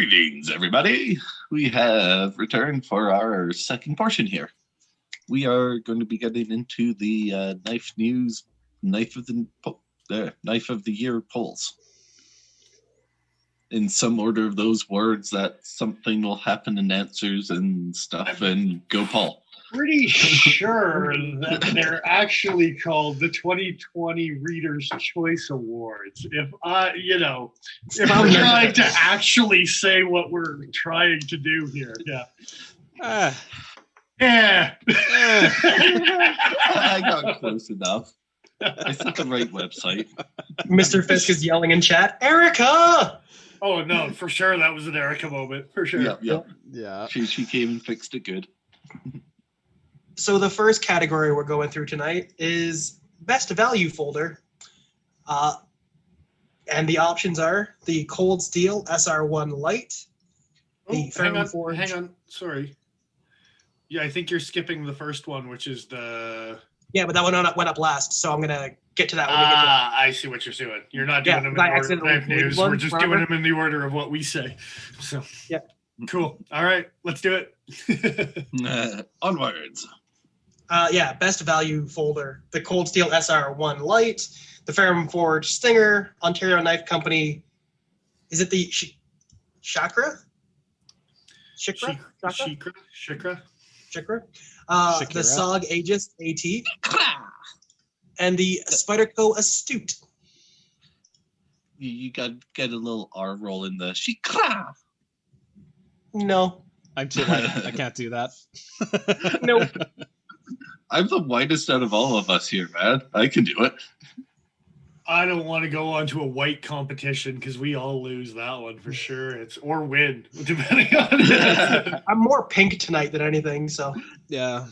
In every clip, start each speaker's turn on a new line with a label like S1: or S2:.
S1: Greetings, everybody. We have returned for our second portion here. We are going to be getting into the knife news, knife of the year polls. In some order of those words, that something will happen in answers and stuff. And go, Paul.
S2: Pretty sure that they're actually called the 2020 Reader's Choice Awards. If I'm trying to actually say what we're trying to do here, yeah.
S1: I got close enough. I set the right website.
S3: Mr. Fisk is yelling in chat, Erica!
S2: Oh, no, for sure that was an Erica moment, for sure.
S1: Yep.
S4: Yeah.
S1: She came and fixed it good.
S3: So the first category we're going through tonight is Best Value Folder. And the options are the Cold Steel SR1 Light, the
S2: hang on, sorry. Yeah, I think you're skipping the first one, which is the...
S3: Yeah, but that one went up last, so I'm going to get to that when we get to that.
S2: I see what you're doing. You're not doing them in the order of knife news. We're just doing them in the order of what we say. So,
S3: yeah.
S2: Cool. All right, let's do it.
S1: Onwards.
S3: Best Value Folder, the Cold Steel SR1 Light, the Ferrum Forge Stinger, Ontario Knife Company. Is it the Shikra? The SOG Aegis AT, and the Spyderco Astute.
S1: You got to get a little R roll in the Shikra.
S3: No.
S4: I'm too light. I can't do that.
S3: Nope.
S1: I'm the whitest out of all of us here, man. I can do it.
S2: I don't want to go on to a white competition because we all lose that one for sure. Or win, depending on it.
S3: I'm more pink tonight than anything, so.
S4: Yeah.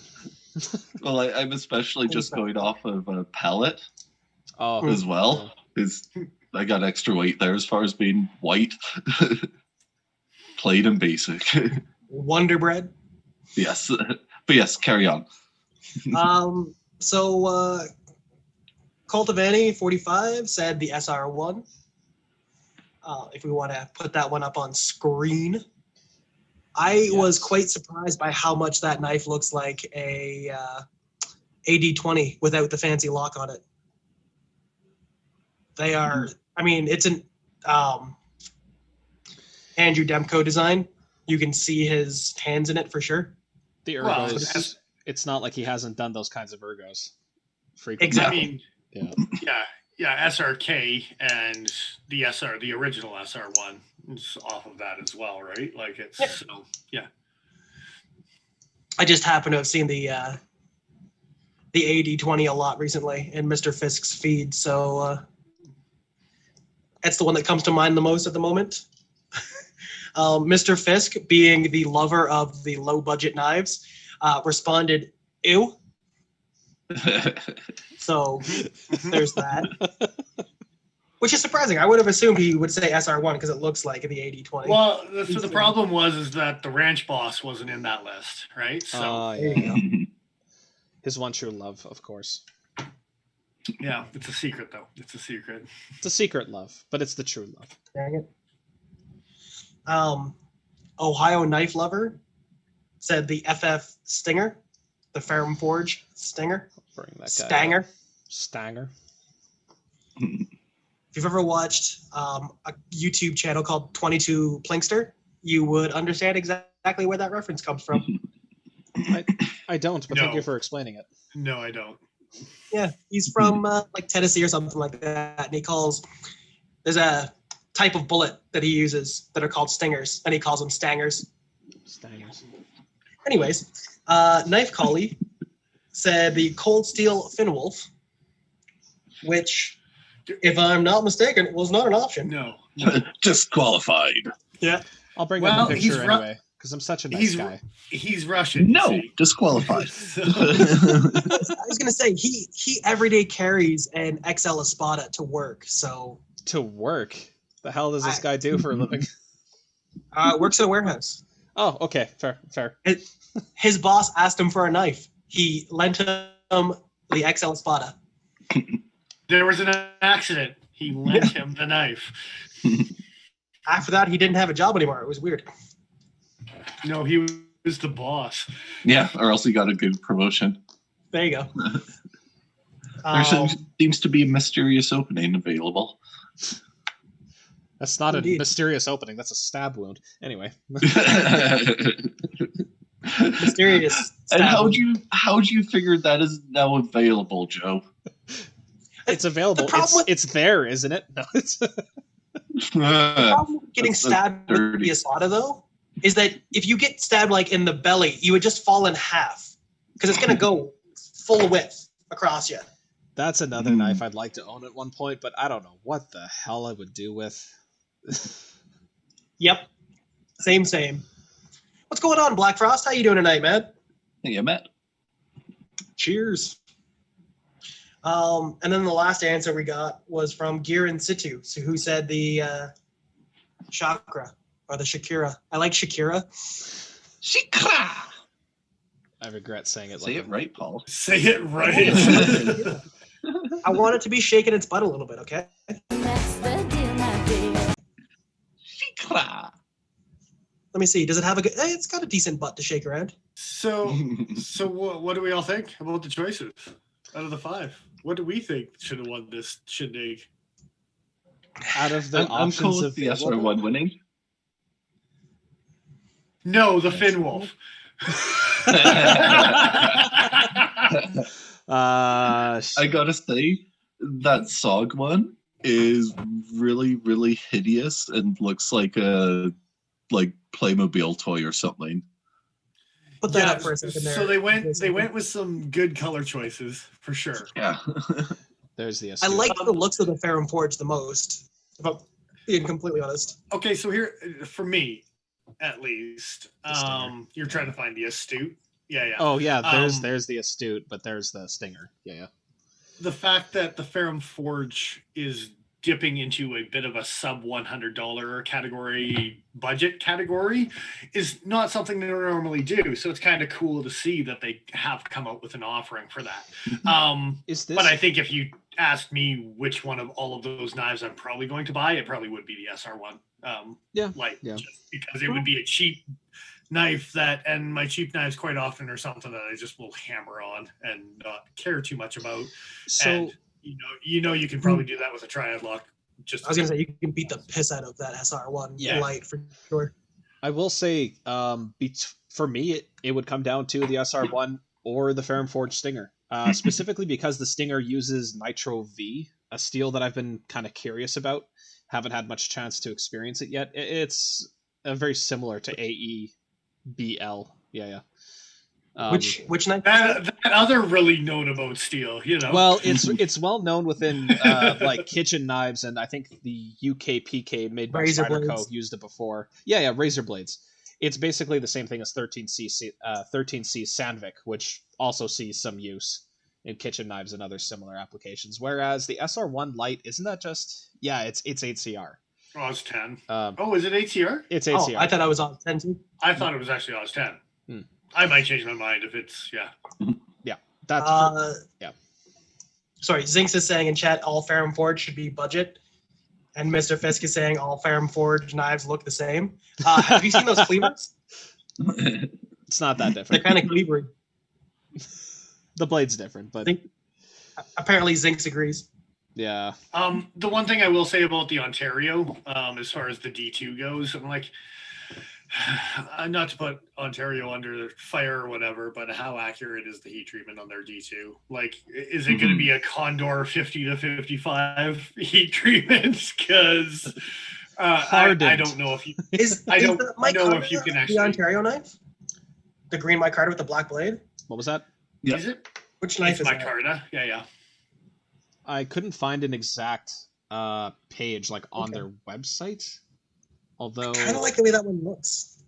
S1: Well, I'm especially just going off of a palette as well. I got extra weight there as far as being white. Plain and basic.
S3: Wonder Bread.
S1: Yes. But yes, carry on.
S3: Cultivani 45 said the SR1. If we want to put that one up on screen. I was quite surprised by how much that knife looks like a AD20 without the fancy lock on it. They are, it's an Andrew Demko design. You can see his hands in it for sure.
S4: The ergos, it's not like he hasn't done those kinds of ergos frequently.
S3: Exactly.
S2: Yeah, SRK and the original SR1 is off of that as well, right? Like it's
S3: I just happen to have seen the AD20 a lot recently in Mr. Fisk's feed, so that's the one that comes to mind the most at the moment. Mr. Fisk, being the lover of the low-budget knives, responded, "Ew." So there's that. Which is surprising. I would have assumed he would say SR1 because it looks like the AD20.
S2: Well, the problem was that the Ranch Boss wasn't in that list, right? So
S4: his one true love, of course.
S2: Yeah, it's a secret though. It's a secret.
S4: It's a secret love, but it's the true love.
S3: Dang it. Ohio Knife Lover said the FF Stinger, the Ferrum Forge Stinger.
S4: Bring that guy
S3: Stanger.
S4: Stanger.
S3: If you've ever watched a YouTube channel called 22 Plinkster, you would understand exactly where that reference comes from.
S4: I don't, but thank you for explaining it.
S2: No, I don't.
S3: Yeah, he's from like Tennessee or something like that, and there's a type of bullet that he uses that are called stingers, and he calls them stangers.
S4: Stangers.
S3: Anyways, Knife Collie said the Cold Steel Finwolf, which, if I'm not mistaken, was not an option.
S2: No.
S1: Disqualified.
S3: Yeah.
S4: I'll bring up a picture anyway, because I'm such a nice guy.
S2: He's Russian.
S1: No, disqualified.
S3: I was going to say, he everyday carries an XL Espada to work, so...
S4: To work? The hell does this guy do for a living?
S3: Works in a warehouse.
S4: Oh, okay. Fair.
S3: His boss asked him for a knife. He lent him the XL Espada.
S2: There was an accident. He lent him the knife.
S3: After that, he didn't have a job anymore. It was weird.
S2: No, he was the boss.
S1: Yeah, or else he got a good promotion.
S3: There you go.
S1: There seems to be a mysterious opening available.
S4: That's not
S3: Indeed.
S4: a mysterious opening. That's a stab wound. Anyway.
S3: Mysterious.
S1: And how'd you figure that is now available, Joe?
S4: It's available. It's there, isn't it? No, it's
S3: The problem with getting stabbed with the asada, though, is that if you get stabbed like in the belly, you would just fall in half because it's gonna go full width across you.
S4: That's another knife I'd like to own at one point, but I don't know what the hell I would do with.
S3: Yep. Same. What's going on, Black Frost? How you doing tonight, man?
S1: Hey, Matt.
S3: Cheers. And then the last answer we got was from Gear in Situ, who said the chakra or the Shakira. I like Shakira.
S1: Shikra!
S4: I regret saying it.
S1: Say it right, Paul.
S2: Say it right.
S3: I want it to be shaking its butt a little bit, okay?
S1: Shikra!
S3: Let me see. Does it have a good? It's got a decent butt to shake around.
S2: So what do we all think about the choices out of the 5? What do we think should have won this shindig?
S4: Out of the
S1: I'm
S4: options
S1: cool with
S4: of
S1: the SR1 winning.
S2: No, the Finn Wolf.
S1: I gotta say, that SOG one is really, really hideous and looks like a Playmobil toy or something.
S3: Put that up for a second there.
S2: So they went with some good color choices for sure.
S1: Yeah.
S4: There's the.
S3: I like the looks of the Ferrum Forge the most, if I'm being completely honest.
S2: Okay, so here for me, at least, you're trying to find the astute. Yeah.
S4: Oh yeah, there's the astute, but there's the stinger. Yeah.
S2: The fact that the Ferrum Forge is dipping into a bit of a sub $100 category budget category is not something they normally do. So it's kind of cool to see that they have come out with an offering for that. But I think if you asked me which one of all of those knives I'm probably going to buy, it probably would be the SR1. Just because it would be a cheap knife and my cheap knives quite often are something that I just will hammer on and not care too much about.
S4: So.
S2: And you can probably do that with a Triadlock.
S3: I was gonna say you can beat the piss out of that SR1 light for sure.
S4: I will say, for me, it would come down to the SR1 or the Ferrum Forge Stinger, specifically because the Stinger uses Nitro V, a steel that I've been kind of curious about. Haven't had much chance to experience it yet. It's very similar to AEBL. Yeah.
S3: Which knife?
S2: That other really known about steel,
S4: Well, it's well known within like kitchen knives, and I think the UKPK made by Spyderco used it before. Yeah, razor blades. It's basically the same thing as 13C Sandvik, which also sees some use in kitchen knives and other similar applications. Whereas the SR1 Light, isn't that just? Yeah, it's 8CR.
S2: Oz 10. Is it 8CR?
S4: It's 8CR.
S3: Oh, I thought I was on 10 too.
S2: I thought it was actually Oz 10. I might change my mind if it's
S4: Yeah, that's yeah.
S3: Sorry, Zinx is saying in chat all Ferrum Forge should be budget, and Mr. Fisk is saying all Ferrum Forge knives look the same. Have you seen those cleavers?
S4: It's not that different.
S3: They're kind of cleavery.
S4: The blade's different, but
S3: apparently Zinx agrees.
S4: Yeah.
S2: The one thing I will say about the Ontario, as far as the D2 goes, I'm like, not to put Ontario under fire or whatever, but how accurate is the heat treatment on their D2? Like, is it going to be a Condor 50 to 55 heat treatment? Because I don't know if you. I don't know if you can actually.
S3: The Ontario knife, the green micarta with the black blade.
S4: What was that?
S1: Yeah.
S2: Is it?
S3: Which knife is
S2: micarta? Yeah.
S4: I couldn't find an exact page on their website. Although
S3: I kind of like the way that one looks.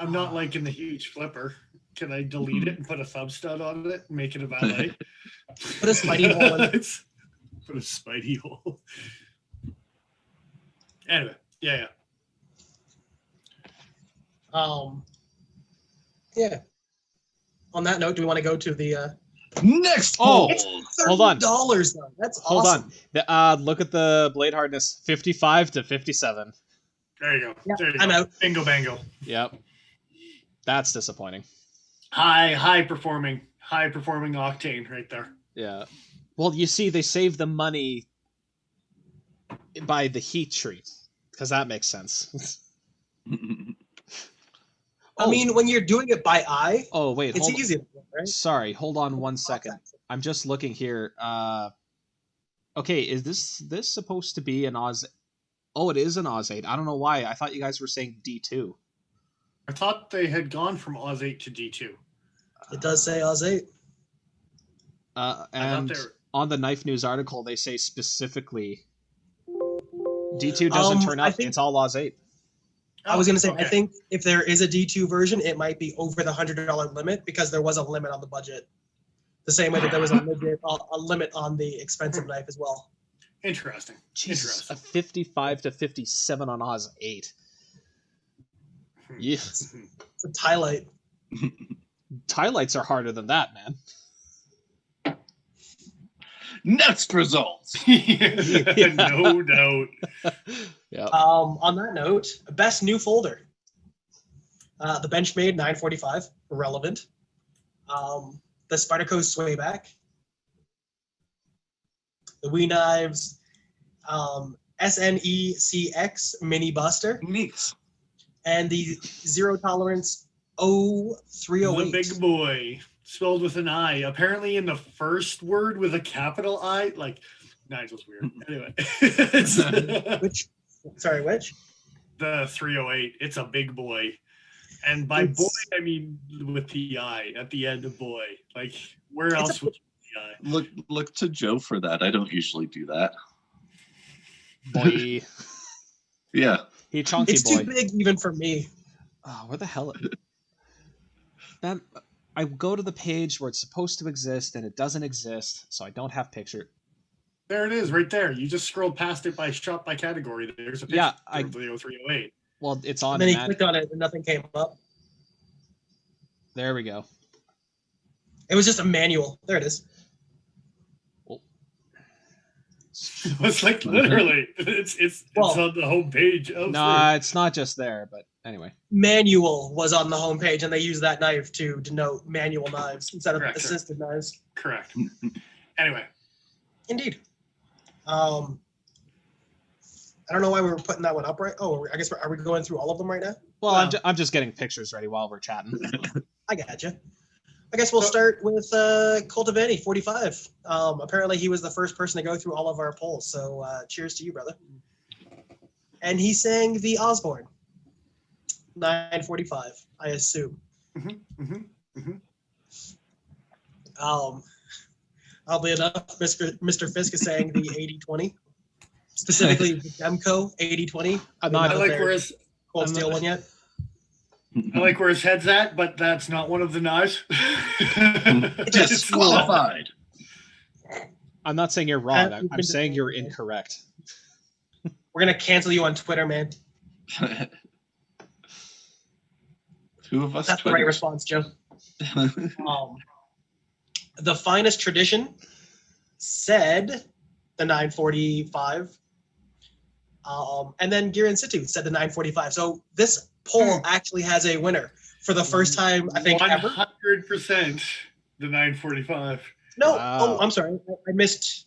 S2: I'm not liking the huge flipper. Can I delete it and put a thumb stud on it and make it a valet?
S3: Put a Spidey hole in it.
S2: Put a Spidey hole. Anyway, yeah.
S3: Yeah. On that note, do we want to go to the
S1: Next
S4: Oh,
S1: poll.
S4: hold on.
S3: $30 though. That's
S4: Hold
S3: awesome.
S4: on. Look at the blade hardness, 55 to 57.
S2: There you go.
S3: Yeah,
S2: There you
S3: I'm
S2: go.
S3: out.
S2: Bingo bango.
S4: Yep. That's disappointing.
S2: High performing octane right there.
S4: Yeah. Well, you see, they save the money by the heat treat, because that makes sense.
S3: I mean, when you're doing it by eye,
S4: Oh, wait.
S3: it's easy to do, right?
S4: Sorry, hold on 1 second. I'm just looking here. Okay, is this supposed to be an Oz? Oh, it is an Oz 8. I don't know why. I thought you guys were saying D2.
S2: I thought they had gone from Oz 8 to D2.
S3: It does say Oz 8.
S4: And on the Knife News article, they say specifically D2 doesn't turn up. It's all Oz 8.
S3: I was going to say,
S2: okay.
S3: I think if there is a D2 version, it might be over the $100 limit because there was a limit on the budget. The same way that there was a limit on the expensive knife as well.
S2: Interesting.
S4: Jesus, a 55 to 57 on Oz 8. Yeah.
S3: It's a tie light.
S4: Tie lights are harder than that, man.
S1: Next results.
S2: No doubt.
S4: Yeah.
S3: On that note, best new folder. The Benchmade 945, relevant. The Spyderco Swayback. The Wee Knives, SNECX Mini Buster,
S1: Neat.
S3: and the Zero Tolerance 0308.
S2: The big boy, spelled with an I. Apparently, in the first word with a capital I, like Nigel's weird. Anyway,
S3: Which?
S2: The 308. It's a big boy, and by boy I mean with the I at the end of boy. Like where else would you put the I?
S1: Look to Joe for that. I don't usually do that.
S4: Boy.
S1: Yeah.
S4: He chunky
S3: It's
S4: boy.
S3: too big even for me.
S4: Oh, where the hell? That I go to the page where it's supposed to exist and it doesn't exist, so I don't have picture.
S2: There it is, right there. You just scrolled past it by shop by category. There's a picture of the 0308.
S4: Well, it's on.
S3: And then he clicked on it and nothing came up.
S4: There we go.
S3: It was just a manual. There it is.
S2: It's like literally, it's on the home page.
S4: No, it's not just there, but anyway.
S3: Manual was on the homepage, and they used that knife to denote manual knives instead of assisted knives.
S2: Correct. Anyway.
S3: Indeed. I don't know why we were putting that one up right. Oh, I guess are we going through all of them right now?
S4: Well, I'm just getting pictures ready while we're chatting.
S3: I gotcha. I guess we'll start with Cultivani, 45. Apparently, he was the first person to go through all of our polls. So cheers to you, brother. And he sang the Osborne, 945, I assume. Oddly enough, Mr. Fisk is saying the 8020, specifically the Demco 8020.
S2: I like where his
S3: cold steel one yet.
S2: I like where his head's at, but that's not one of the knives.
S1: Disqualified.
S4: I'm not saying you're wrong. I'm saying you're incorrect.
S3: We're gonna cancel you on Twitter, man.
S1: Two of us.
S3: That's the right response, Joe. The Finest Tradition said the 945. And then Gear in Situ said the 945. So this poll actually has a winner for the first time, I think,
S2: 100%
S3: ever.
S2: 100% the 945.
S3: No, oh, I'm sorry. I missed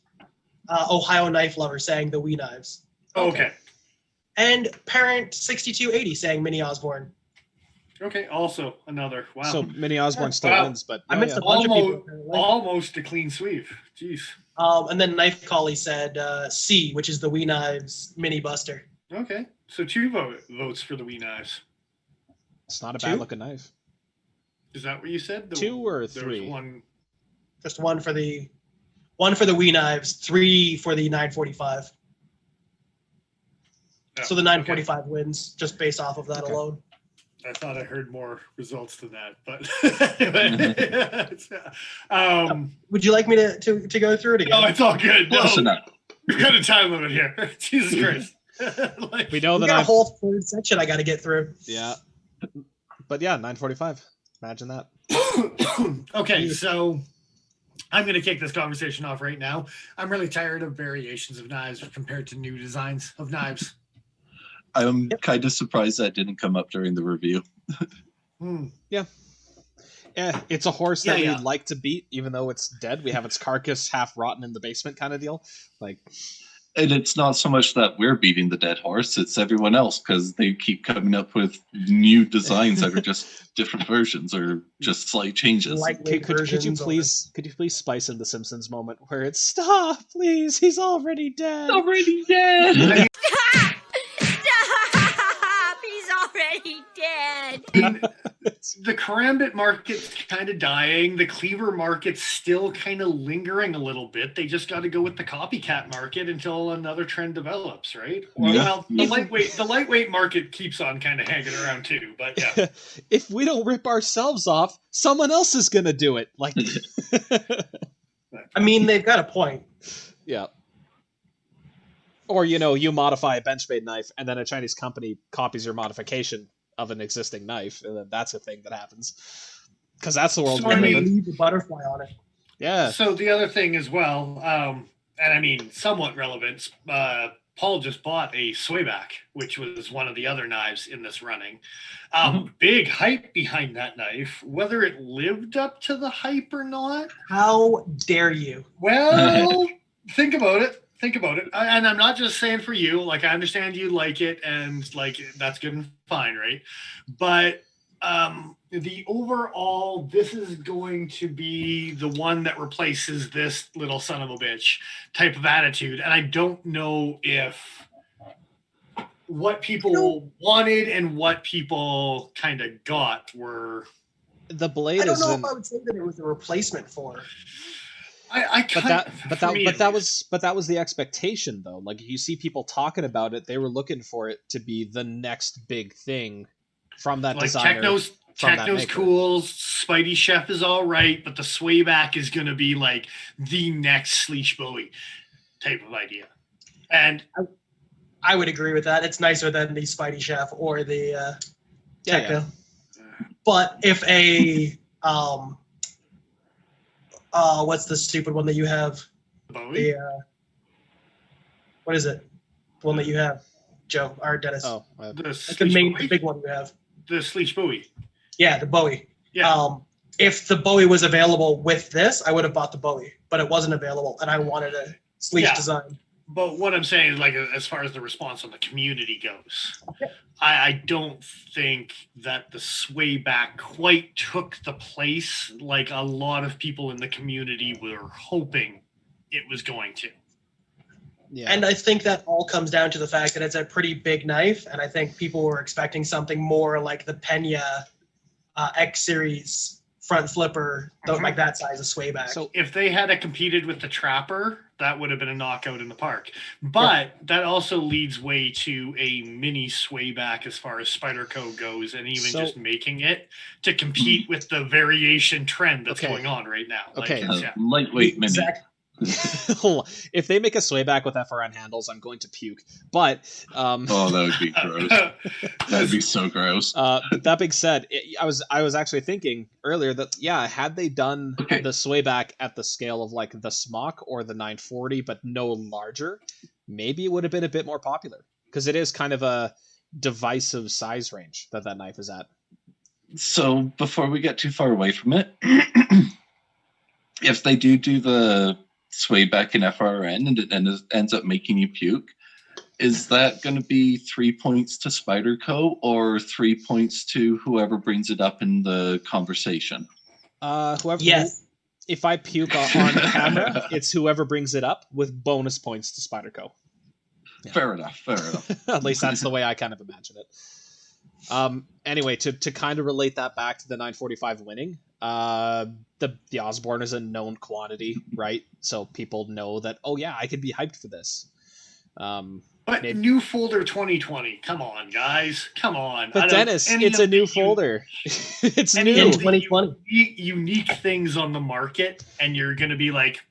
S3: Ohio Knife Lover saying the Wee Knives.
S2: Okay.
S3: And Parent 6280 saying Mini Osborne.
S2: Okay, also another. Wow.
S4: So Mini Osborne still wins, but
S3: I missed a bunch of people.
S2: Almost a clean sweep. Jeez.
S3: And then Knife Collie said C, which is the Wee Knives Mini Buster.
S2: Okay, so 2 votes for the Wee Knives.
S4: It's not a bad looking knife.
S2: Is that what you said?
S4: 2 or 3?
S2: There was one.
S3: Just one for the Wee Knives, 3 for the 945.
S2: Oh,
S3: so the 945 wins just based off of that alone.
S2: I thought I heard more results than that, but
S3: would you like me to go through it again?
S2: No, it's all good.
S1: Close enough.
S2: We've got a time limit here. Jesus Christ.
S4: We know that
S3: got a whole third section I got to get through.
S4: Yeah, but yeah, 945. Imagine that.
S2: Okay, so I'm going to kick this conversation off right now. I'm really tired of variations of knives compared to new designs of knives.
S1: I'm kind of surprised that didn't come up during the review.
S4: Yeah. Yeah, it's a horse that we'd like to beat, even though it's dead. We have its carcass half rotten in the basement kind of deal. Like,
S1: and it's not so much that we're beating the dead horse, it's everyone else, because they keep coming up with new designs that are just different versions or just slight changes.
S4: Could you please spice in the Simpsons moment where it's stop, please, he's already dead.
S1: Already dead.
S5: He's already dead.
S2: The Karambit market's kind of dying. The Cleaver market's still kind of lingering a little bit. They just got to go with the copycat market until another trend develops, right? Well, the lightweight market keeps on kind of hanging around too. But yeah,
S4: if we don't rip ourselves off, someone else is gonna do it. Like,
S3: I mean, they've got a point.
S4: Yeah. Or, you modify a Benchmade knife, and then a Chinese company copies your modification of an existing knife, and then that's a thing that happens. Because that's the world we're in.
S3: Leave the butterfly on it.
S4: Yeah.
S2: So the other thing as well, and I mean, somewhat relevant, Paul just bought a Swayback, which was one of the other knives in this running. Big hype behind that knife. Whether it lived up to the hype or not.
S3: How dare you?
S2: Well, think about it. And I'm not just saying for you. Like, I understand you like it, and like that's good and fine, right? But the overall, this is going to be the one that replaces this little son of a bitch type of attitude. And I don't know if what people wanted and what people kind of got were.
S4: The blade.
S3: I don't know if I would say that it was a replacement for.
S4: But that was the expectation, though. Like, you see people talking about it, they were looking for it to be the next big thing from that designer.
S2: Techno's cool, Spidey Chef is all right, but the Swayback is going to be like the next Sleesh Bowie type of idea. And
S3: I would agree with that. It's nicer than the Spidey Chef or the Techno.
S4: Yeah.
S3: But if a what's the stupid one that you have?
S2: Bowie?
S3: What is it? The one that you have, Joe, or Dennis?
S2: The
S3: big one you have.
S2: The Sleesh Bowie.
S3: Yeah, the Bowie.
S2: Yeah.
S3: If the Bowie was available with this, I would have bought the Bowie, but it wasn't available, and I wanted a Sleesh design.
S2: But what I'm saying is, like, as far as the response from the community goes, I don't think that the Swayback quite took the place like a lot of people in the community were hoping it was going to.
S3: Yeah. And I think that all comes down to the fact that it's a pretty big knife, and I think people were expecting something more like the Pena X Series front flipper, like that size of Swayback.
S2: So if they had competed with the Trapper, that would have been a knockout in the park. But that also leads way to a mini Swayback as far as Spyderco goes, and even just making it to compete with the variation trend that's going on right now.
S4: Okay.
S1: Lightweight mini.
S4: If they make a Swayback with FRN handles, I'm going to puke. But
S1: that would be gross. That'd be so gross.
S4: That being said, I was actually thinking earlier that had they done the Swayback at the scale of like the Smock or the 940, but no larger, maybe it would have been a bit more popular, because it is kind of a divisive size range that knife is at.
S1: So before we get too far away from it, if they do the Swayback in FRN and it ends up making you puke, is that going to be 3 points to Spyderco or 3 points to whoever brings it up in the conversation?
S4: Whoever.
S3: Yes.
S4: If I puke on camera, it's whoever brings it up with bonus points to Spyderco.
S1: Yeah. Fair enough.
S4: At least that's the way I kind of imagine it. Anyway, to kind of relate that back to the 945 winning, the Osborne is a known quantity, right? So people know that, I could be hyped for this.
S2: But new folder 2020. Come on, guys. Come on.
S4: But Dennis, it's a new folder. It's new.
S3: 2020.
S2: Unique things on the market, and you're going to be like,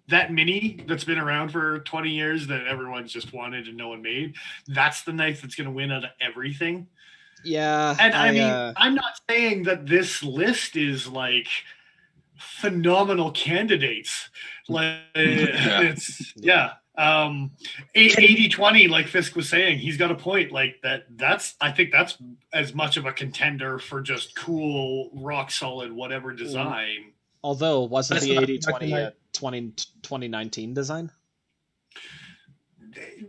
S2: that mini that's been around for 20 years that everyone's just wanted and no one made, that's the knife that's going to win out of everything.
S4: Yeah.
S2: And I mean, I'm not saying that this list is like phenomenal candidates. Like it's 80-20, like Fisk was saying, he's got a point. Like I think that's as much of a contender for just cool, rock solid, whatever design.
S4: Although, wasn't the 80-20 a 2019 design?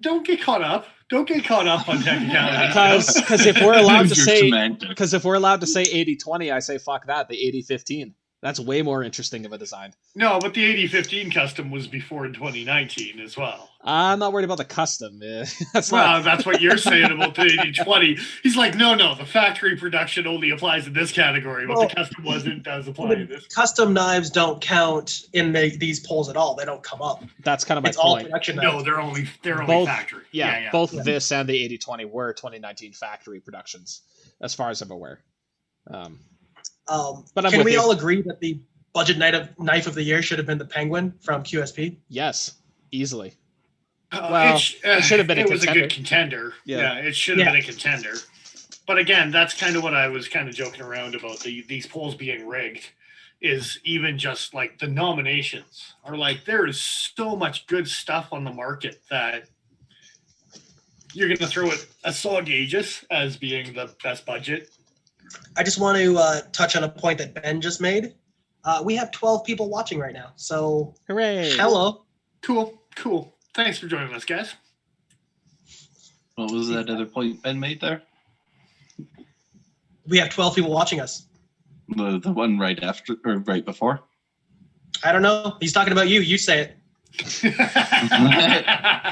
S2: Don't get caught up. Don't get caught up on technicality.
S4: Because if we're allowed to say 80-20, I say fuck that. The 80-15. That's way more interesting of a design.
S2: No, but the 80-15 custom was before in 2019 as well.
S4: I'm not worried about the custom.
S2: That's what you're saying about the 80-20. He's like, no, the factory production only applies in this category, but the custom does apply in this.
S3: Custom knives don't count in these polls at all. They don't come up.
S4: That's kind of my point.
S3: All production knives.
S2: No, they're only factory.
S4: Yeah, both this and the 80-20 were 2019 factory productions, as far as I'm aware.
S3: But can we all agree that the budget knife of the year should have been the Penguin from QSP?
S4: Yes, easily.
S2: It should have been a contender. It was a good contender.
S4: Yeah,
S2: it should have been a contender. But again, that's kind of what I was kind of joking around about these polls being rigged. Is even just like the nominations are like there is so much good stuff on the market that you're going to throw it. I saw Aegis as being the best budget.
S3: I just want to touch on a point that Ben just made. We have 12 people watching right now, so
S4: hooray!
S3: Hello.
S2: Cool. Thanks for joining us, guys.
S1: What was that other point Ben made there?
S3: We have 12 people watching us.
S1: The one right after or right before?
S3: I don't know. He's talking about you. You say it.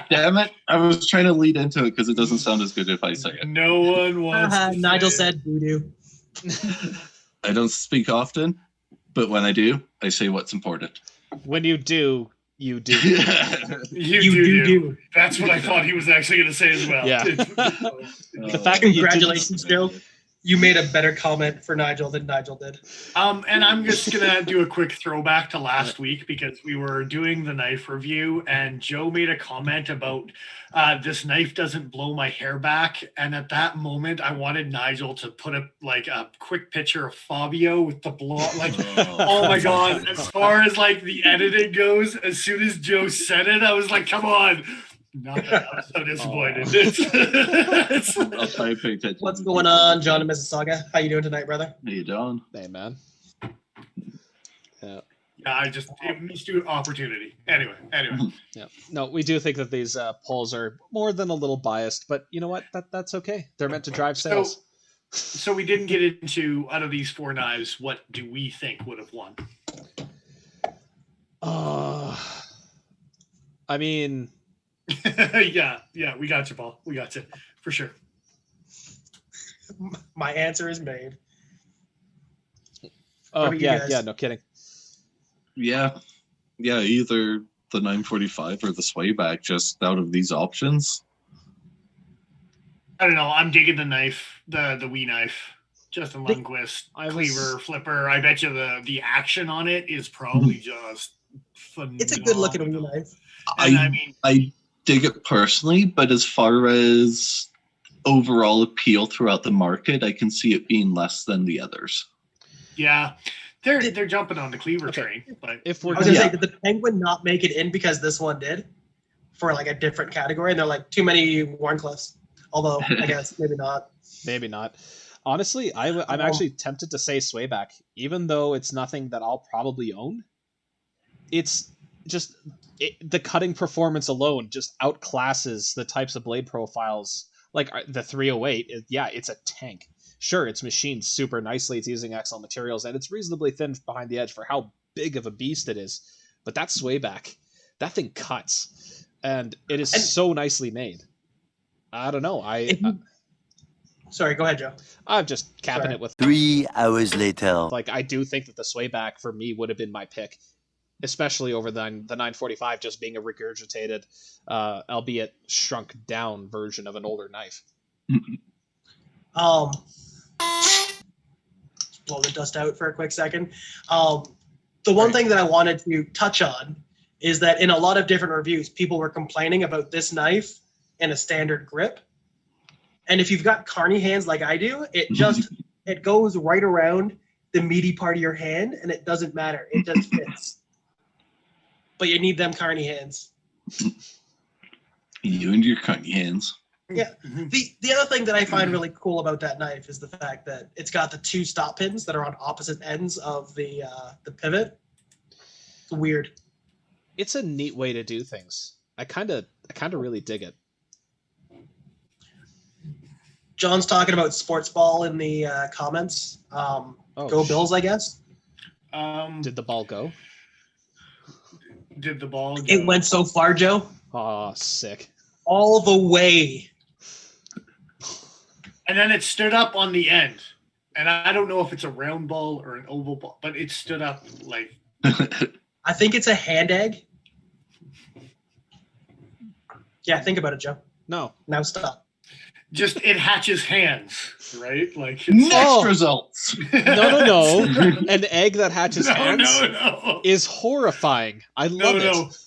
S1: Damn it. I was trying to lead into it because it doesn't sound as good if I say it.
S2: No one wants to
S3: Nigel said voodoo.
S1: I don't speak often, but when I do, I say what's important.
S4: When you do, you do.
S2: you do. That's what I thought he was actually going to say as well.
S4: Yeah.
S3: The fact congratulations, Joe. You made a better comment for Nigel than Nigel did.
S2: And I'm just going to do a quick throwback to last week because we were doing the knife review and Joe made a comment about this knife doesn't blow my hair back. And at that moment, I wanted Nigel to put a quick picture of Fabio with the blonde. Like, oh my God. As far as like the editing goes, as soon as Joe said it, I was like, come on. Not that I was so disappointed.
S1: I'll try and pay attention.
S3: What's going on, John in Mississauga? How you doing tonight, brother?
S1: How you doing?
S4: Hey, man. Yeah.
S2: It missed an opportunity. Anyway.
S4: Yeah. No, we do think that these polls are more than a little biased, but you know what? That's okay. They're meant to drive sales.
S2: So we didn't get into, out of these four knives, what do we think would have won?
S4: I mean...
S2: yeah, we got you, Paul. We got you, for sure.
S3: My answer is made.
S4: Oh, yeah, no kidding.
S1: Yeah, either the 945 or the swayback, just out of these options.
S2: I don't know. I'm digging the knife, the Wii knife. Justin Lundquist, cleaver, flipper. I bet you the action on it is probably just phenomenal.
S3: It's a good looking Wii knife.
S1: I dig it personally, but as far as overall appeal throughout the market, I can see it being less than the others.
S2: Yeah, they're jumping on the cleaver train. But
S3: I was going to say, did the Penguin not make it in because this one did for like a different category? And they're like too many Warncliffs. Although I guess maybe not.
S4: Maybe not. Honestly, I'm actually tempted to say swayback, even though it's nothing that I'll probably own. It's just the cutting performance alone just outclasses the types of blade profiles. Like the 308, it's a tank. Sure, it's machined super nicely. It's using excellent materials, and it's reasonably thin behind the edge for how big of a beast it is. But that swayback, that thing cuts, and it is so nicely made. I don't know.
S3: Sorry, go ahead, Joe.
S4: I'm just capping it with
S6: 3 hours later.
S4: Like, I do think that the swayback for me would have been my pick, especially over the 945 just being a regurgitated, albeit shrunk down version of an older knife.
S3: Blow the dust out for a quick second. The one thing that I wanted to touch on is that in a lot of different reviews, people were complaining about this knife in a standard grip. And if you've got carny hands like I do, it goes right around the meaty part of your hand, and it doesn't matter. It just fits. But you need them carny hands.
S1: You and your carny hands.
S3: Yeah. The other thing that I find really cool about that knife is the fact that it's got the 2 stop pins that are on opposite ends of the pivot. It's weird.
S4: It's a neat way to do things. I kind of really dig it.
S3: John's talking about sports ball in the comments. Go Bills, I guess.
S4: Did the ball go?
S2: Did the ball go?
S3: It went so far, Joe.
S4: Oh, sick.
S3: All the way.
S2: And then it stood up on the end. And I don't know if it's a round ball or an oval ball, but it stood up like...
S3: I think it's a hand egg. Yeah, think about it, Joe.
S4: No.
S3: Now stop.
S2: Just it hatches hands, right? Like
S1: Next results.
S4: No. An egg that hatches hands
S2: no.
S4: is horrifying. I love it.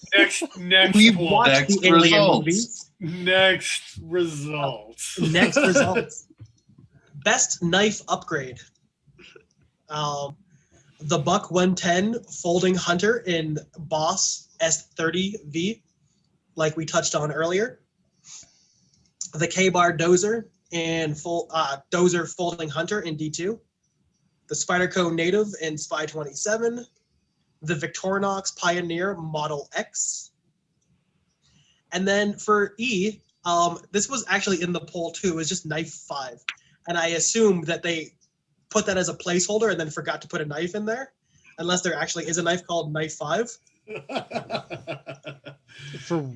S2: Next
S3: We've
S2: one.
S3: watched
S1: Next
S3: the Alien
S1: results.
S3: movies.
S2: Next results.
S3: Next results. Best knife upgrade. The Buck 110 Folding Hunter in Boss S30V, like we touched on earlier. The K-Bar Dozer and Dozer Folding Hunter in D2. The Spyderco Native in Spy 27. The Victorinox Pioneer Model X. And then for E, this was actually in the poll too. It was just knife 5. And I assumed that they put that as a placeholder and then forgot to put a knife in there, unless there actually is a knife called knife 5.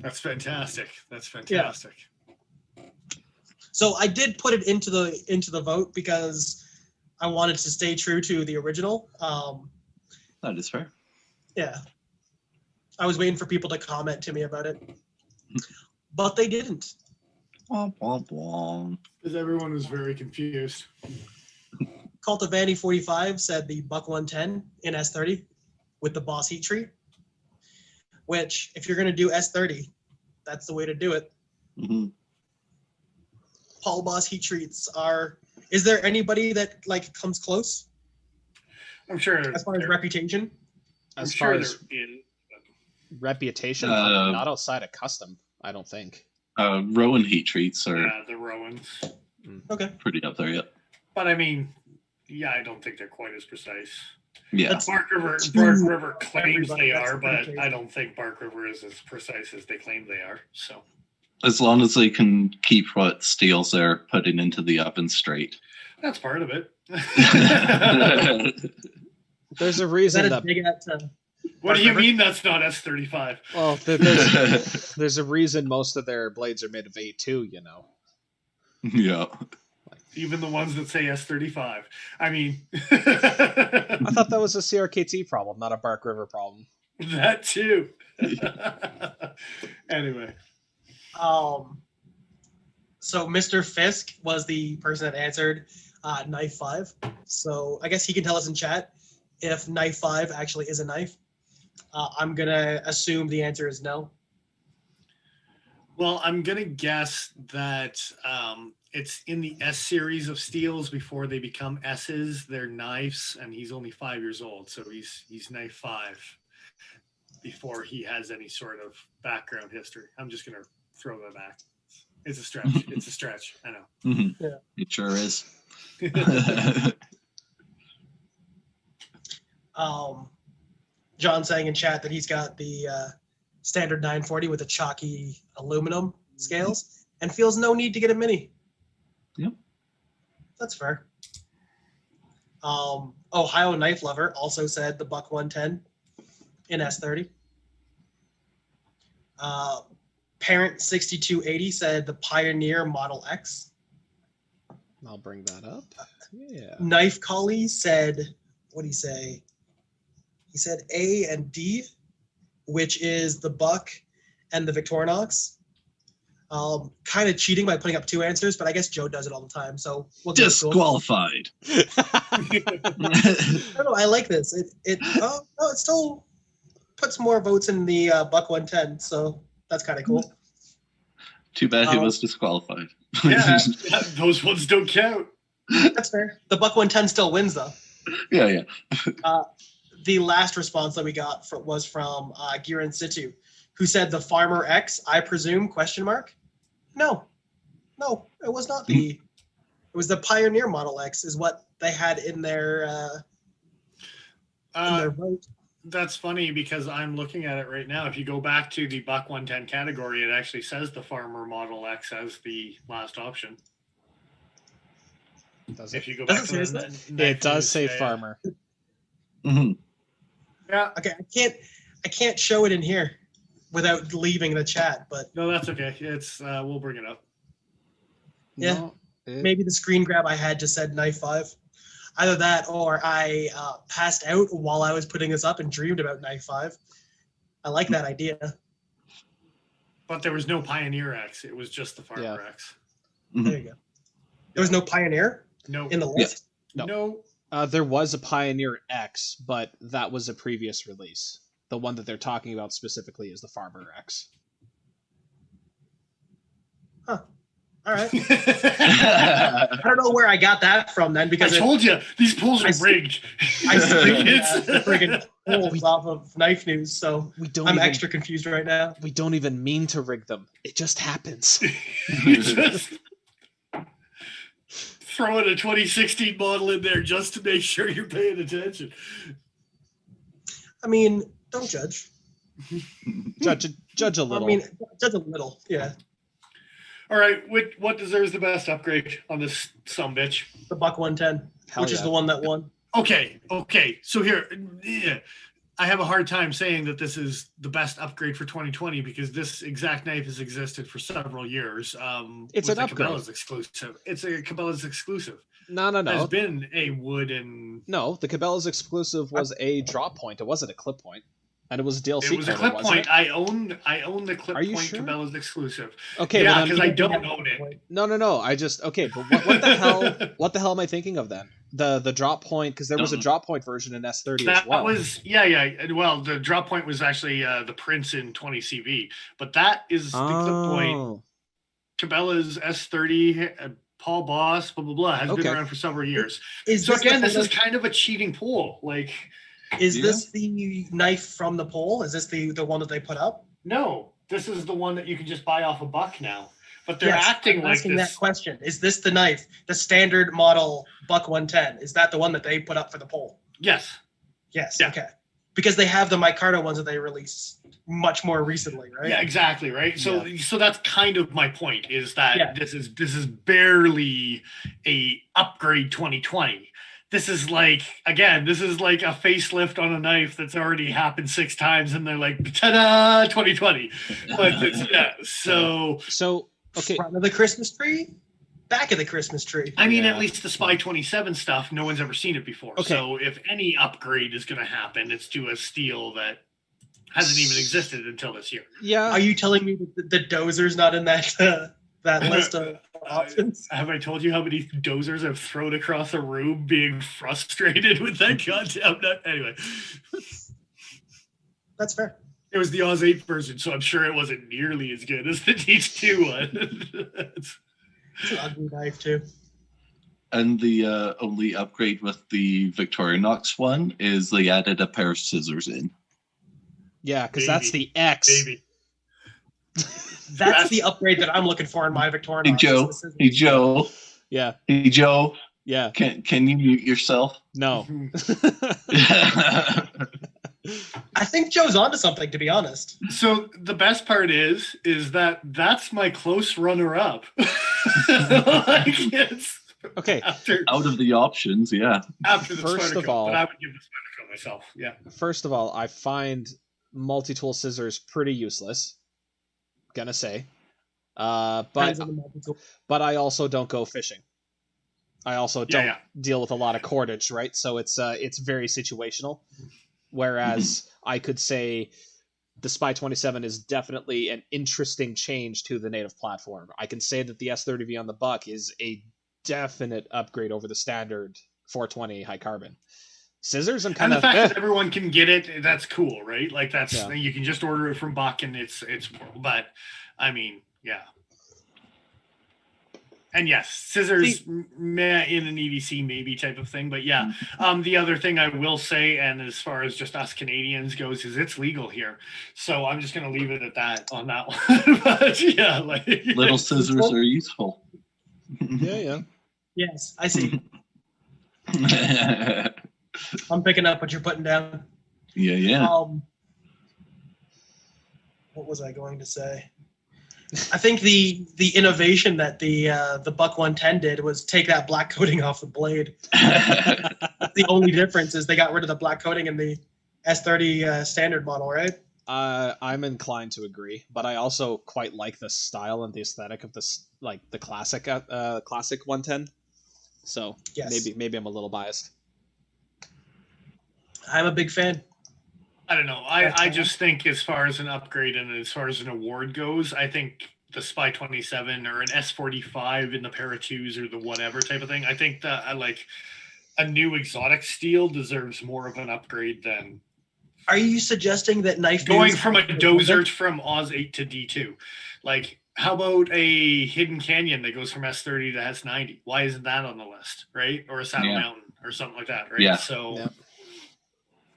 S2: That's fantastic. That's fantastic.
S3: Yeah. So I did put it into the vote because I wanted to stay true to the original.
S1: That is fair.
S3: Yeah. I was waiting for people to comment to me about it, but they didn't.
S1: Womp, womp, womp.
S2: Because everyone was very confused.
S3: Cultivani 45 said the Buck 110 in S30 with the Boss heat treat, which if you're going to do S30, that's the way to do it.
S1: Mm-hmm.
S3: Paul Boss heat treats is there anybody that like comes close?
S2: I'm sure.
S3: As far as reputation?
S4: As
S2: I'm
S4: far
S2: sure
S4: as
S2: they're in.
S4: reputation, not outside of custom, I don't think.
S1: Rowan heat treats are
S2: Yeah, the Rowans.
S3: Okay.
S1: pretty up there yet.
S2: But I mean, yeah, I don't think they're quite as precise.
S1: Yeah.
S3: That's
S2: Bark River claims
S3: everybody.
S2: they
S3: That's
S2: are,
S3: pretty
S2: but
S3: crazy.
S2: I don't think Bark River is as precise as they claim they are. So
S1: As long as they can keep what steels they're putting into the oven straight.
S2: that's part of it.
S4: There's a
S3: Is
S4: reason
S3: that
S4: that.
S3: as big at
S2: What do you mean that's not S35?
S4: Well, there's a reason most of their blades are made of A2. You know.
S1: Yeah.
S2: Even the ones that say S35. I mean,
S4: I thought that was a CRKT problem, not a Bark River problem.
S2: that too. Anyway.
S3: So Mr. Fisk was the person that answered knife 5. So I guess he can tell us in chat if knife 5 actually is a knife. I'm gonna assume the answer is no.
S2: Well, I'm gonna guess that it's in the S series of steels before they become S's. They're knives, and he's only 5 years old, so he's knife 5 before he has any sort of background history. I'm just gonna throw that back. It's a stretch. It's a stretch. I know.
S1: Mm-hmm.
S3: Yeah.
S1: It sure is.
S3: John saying in chat that he's got the standard 940 with the chalky aluminum scales and feels no need to get a mini.
S1: Yep.
S3: That's fair. Ohio Knife Lover also said the Buck 110 in S30. Parent 6280 said the Pioneer Model X.
S4: I'll bring that up. Yeah.
S3: Knife Collie said, what did he say? He said A and D, which is the Buck and the Victorinox. Kind of cheating by putting up 2 answers, but I guess Joe does it all the time, so we'll give it to him.
S1: Disqualified.
S3: No, I like this. It still puts more votes in the Buck 110, so that's kind of cool.
S1: Too bad he was disqualified.
S2: Yeah, those ones don't count.
S3: That's fair. The Buck 110 still wins, though.
S1: Yeah.
S3: The last response that we got was from Gear in Situ, who said the Farmer X, I presume, question mark? No, it was not the, it was the Pioneer Model X is what they had in their vote.
S2: That's funny because I'm looking at it right now. If you go back to the Buck 110 category, it actually says the Farmer Model X as the last option.
S4: Does it?
S2: If you go back to
S4: it does say Farmer.
S1: Mm-hmm.
S2: Yeah.
S3: Okay, I can't show it in here without leaving the chat, but
S2: no, that's okay. It's we'll bring it up.
S3: Yeah, no, maybe the screen grab I had just said Knife 5. Either that or I passed out while I was putting this up and dreamed about Knife 5. I like that idea.
S2: But there was no Pioneer X. It was just the Farmer X.
S3: There you go. There was no Pioneer in the list?
S2: No.
S4: There was a Pioneer X, but that was a previous release. The one that they're talking about specifically is the Farmer X.
S3: Huh. All right. I don't know where I got that from then, because
S2: I told you these polls are rigged.
S3: I see the friggin' polls off of Knife News, so I'm extra confused right now.
S4: We don't even mean to rig them. It just happens.
S2: You just throw in a 2016 model in there just to make sure you're paying attention.
S3: I mean, don't judge.
S4: Judge a little.
S3: I mean, judge a little, yeah.
S2: All right, what deserves the best upgrade on this sumbitch?
S3: The Buck 110, which is the one that won.
S2: Okay. So here, I have a hard time saying that this is the best upgrade for 2020 because this exact knife has existed for several years.
S4: It's an upgrade.
S2: Cabela's exclusive. It's a Cabela's exclusive.
S4: No.
S2: There's been a wood and...
S4: No, the Cabela's exclusive was a drop point. It wasn't a clip point. And it was a DLC.
S2: It was a clip point. I own the clip point sure? Cabela's exclusive.
S4: Okay,
S2: yeah, because I don't own it.
S4: No. I just but what the hell? What the hell am I thinking of then? The drop point, because there was a drop point version in S30 as well.
S2: That was Well, the drop point was actually the Prince in 20 CV, but that is the clip point. Cabela's S30. Paul Boss, blah blah blah, has been around for several years. So again, this is kind of a cheating pool, like.
S3: Is this the knife from the poll? Is this the one that they put up?
S2: No, this is the one that you can just buy off a Buck now. But they're acting like
S3: asking that question. Is this the knife, the standard model Buck 110? Is that the one that they put up for the poll?
S2: Yes.
S3: Yes. Yeah. Okay. Because they have the micarta ones that they released much more recently, right?
S2: Yeah, exactly, right? So that's kind of my point, is that this is barely a upgrade 2020. This is like a facelift on a knife that's already happened 6 times, and they're like, ta-da, 2020. But
S4: okay.
S3: Front of the Christmas tree, back of the Christmas tree.
S2: I mean, at least the Spy 27 stuff, no one's ever seen it before.
S4: Okay.
S2: So if any upgrade is going to happen, it's to a steel that hasn't even existed until this year.
S3: Yeah. Are you telling me that the dozer's not in that that list of options?
S2: Have I told you how many dozers I've thrown across a room being frustrated with that concept? Anyway.
S3: That's fair.
S2: It was the Oz 8 version, so I'm sure it wasn't nearly as good as the Teach 2 one.
S3: It's an ugly knife, too.
S1: And the only upgrade with the Victorinox one is they added a pair of scissors in.
S4: Yeah, because that's the X.
S2: Baby.
S3: That's the upgrade that I'm looking for in my Victorinox.
S1: Hey, Joe.
S4: Yeah.
S1: Hey, Joe.
S4: Yeah.
S1: Can you mute yourself?
S4: No.
S3: I think Joe's onto something, to be honest.
S2: So the best part is that that's my close runner-up.
S4: Okay.
S1: Out of the options, yeah.
S2: After the
S4: First of all,
S2: but I would give the Spyder Co myself. Yeah.
S4: First of all, I find multi-tool scissors pretty useless. Gonna say, but I also don't go fishing. I also don't deal with a lot of cordage, right? So it's very situational. Whereas I could say the Spy 27 is definitely an interesting change to the native platform. I can say that the S30V on the Buck is a definite upgrade over the standard 420 high carbon. Scissors, I'm kind of.
S2: And the fact that everyone can get it, that's cool, right? Like you can just order it from Buck and it's. But I mean, yeah. And yes, scissors meh, in an EDC maybe type of thing. But yeah, the other thing I will say, and as far as just us Canadians goes, is it's legal here. So I'm just going to leave it at that on that one. But yeah, like
S1: Little scissors are useful.
S4: Yeah.
S3: Yes, I see. I'm picking up what you're putting down.
S1: Yeah.
S3: What was I going to say? I think the innovation that the Buck 110 did was take that black coating off the blade. The only difference is they got rid of the black coating in the S30 standard model, right?
S4: I'm inclined to agree, but I also quite like the style and the aesthetic of this, like the classic 110. So
S3: yes.
S4: maybe I'm a little biased.
S3: I'm a big fan.
S2: I don't know. I just think as far as an upgrade and as far as an award goes, I think the Spy 27 or an S45 in the Para 2s or the whatever type of thing, I think that I like a new exotic steel deserves more of an upgrade than.
S3: Are you suggesting that knife
S2: going from a dozer from Oz 8 to D2? Like, how about a Hidden Canyon that goes from S30 to S90? Why isn't that on the list, right? Or a Saddle Mountain or something like that, right?
S1: Yeah.
S2: So.
S1: Yeah.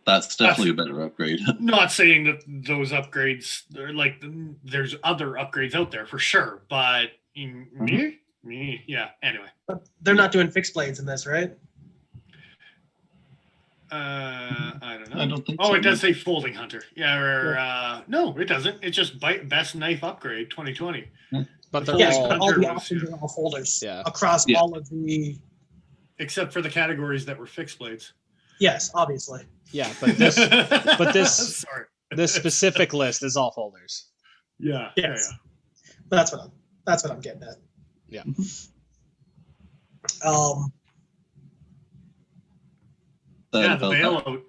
S1: That's definitely a better upgrade.
S2: Not saying that those upgrades, like, there's other upgrades out there for sure, but me, yeah. Anyway,
S3: but they're not doing fixed blades in this, right?
S2: I don't know.
S1: I don't think.
S2: Oh,
S1: so,
S2: it does say Folding Hunter. Yeah. No, it doesn't. It's just best knife upgrade 2020.
S4: But
S3: all the options are all folders across all of the.
S2: Except for the categories that were fixed blades.
S3: Yes, obviously.
S4: Yeah, but this this specific list is all folders.
S2: Yeah.
S3: Yes. Yeah. That's what I'm getting at.
S4: Yeah.
S2: The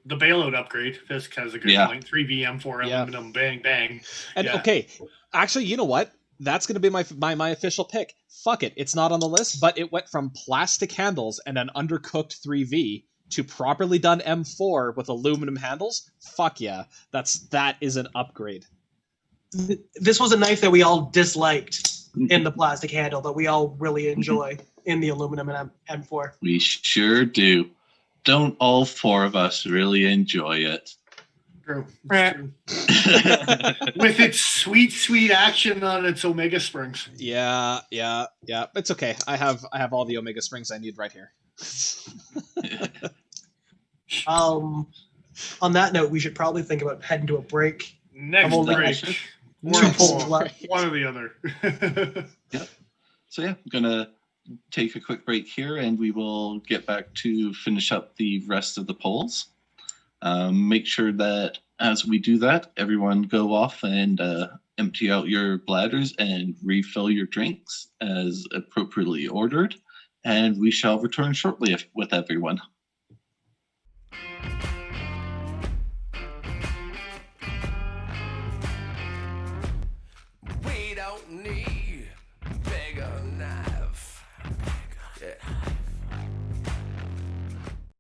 S2: bailout upgrade. Fisk has a good point. 3VM, 4 aluminum, bang bang.
S4: And okay, actually, you know what? That's going to be my official pick. Fuck it, it's not on the list, but it went from plastic handles and an undercooked 3V to properly done M4 with aluminum handles. Fuck yeah, that is an upgrade.
S3: This was a knife that we all disliked in the plastic handle, but we all really enjoy in the aluminum and M4.
S1: We sure do. Don't all four of us really enjoy it?
S2: True. With its sweet action on its Omega springs.
S4: Yeah. It's okay. I have all the Omega springs I need right here.
S3: On that note, we should probably think about heading to a break.
S2: Next break. One or the other.
S1: Yep. So yeah, I'm gonna take a quick break here, and we will get back to finish up the rest of the polls. Make sure that as we do that, everyone go off and empty out your bladders and refill your drinks as appropriately ordered, and we shall return shortly with everyone.
S7: We don't need